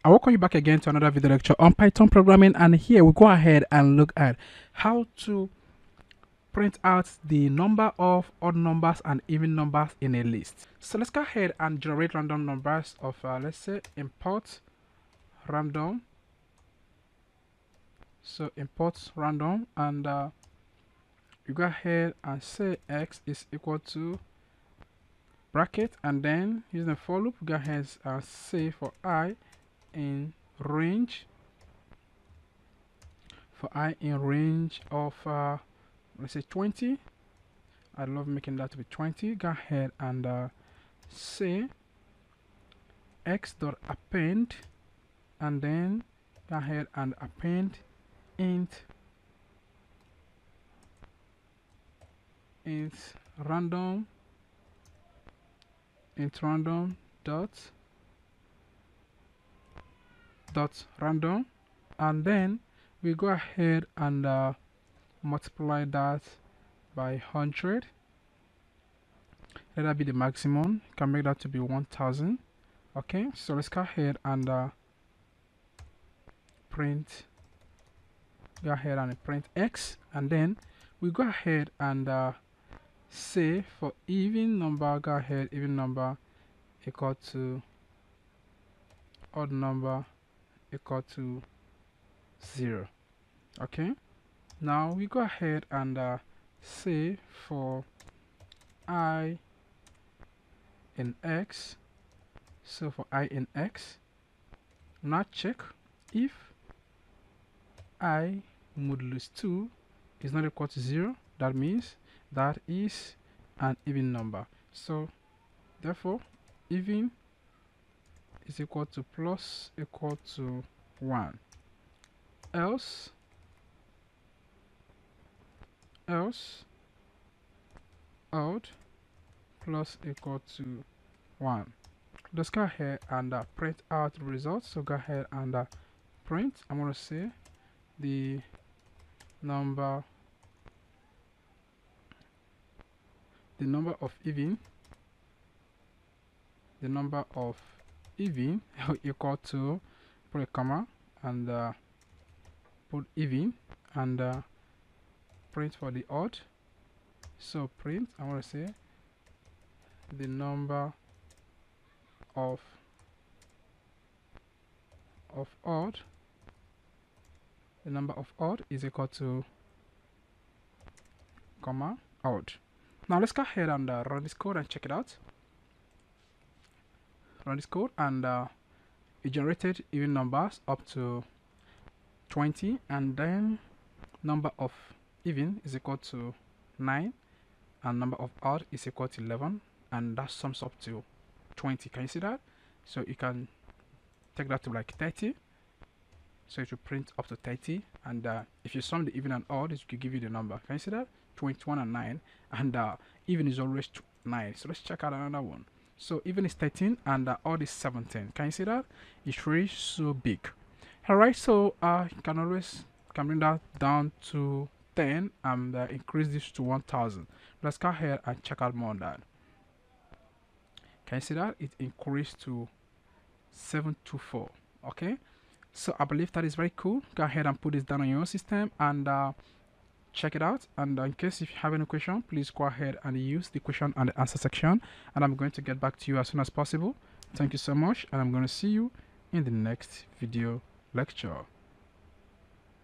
I welcome you back again to another video lecture on Python programming, and here we go ahead and look at how to print out the number of odd numbers and even numbers in a list. So let's go ahead and generate random numbers of let's say import random. So import random, and you go ahead and say x is equal to bracket, and then using a for loop, go ahead and say for I in range of let's say 20. I love making that to be 20. Go ahead and say x dot append, and then go ahead and append int random dot random, and then we go ahead and multiply that by 100. Let that be the maximum. You can make that to be 1000. Okay, so let's go ahead and print x, and then we go ahead and say for even number, go ahead even number equal to odd number equal to 0. Okay, now we go ahead and say for I in x. So for I in x, now check if I modulus 2 is not equal to 0. That means that is an even number. So therefore even is equal to plus equal to 1. Else odd plus equal to 1. Let's go ahead and print out the results. So go ahead and print. I'm going to say the number of even equal to, put a comma and put even, and print for the odd. So print, I want to say the number of odd is equal to comma odd. Now let's go ahead and run this code and check it out. Run this code, and it generated even numbers up to 20, and then number of even is equal to 9, and number of odd is equal to 11, and that sums up to 20. Can you see that? So you can take that to like 30. So it will print up to 30, and if you sum the even and odd, it will give you the number. Can you see that? 21 and 9, and even is always 9. So let's check out another one. So even is 13, and odd is 17. Can you see that? It's really so big. Alright, so you can always bring that down to 10 and increase this to 1000. Let's go ahead and check out more on that. Can you see that? It increased to 724. Okay, so I believe that is very cool. Go ahead and put this down on your own system and check it out. And in case if you have any question, please go ahead and use the question and the answer section, and I'm going to get back to you as soon as possible. Thank you so much, and I'm going to see you in the next video lecture.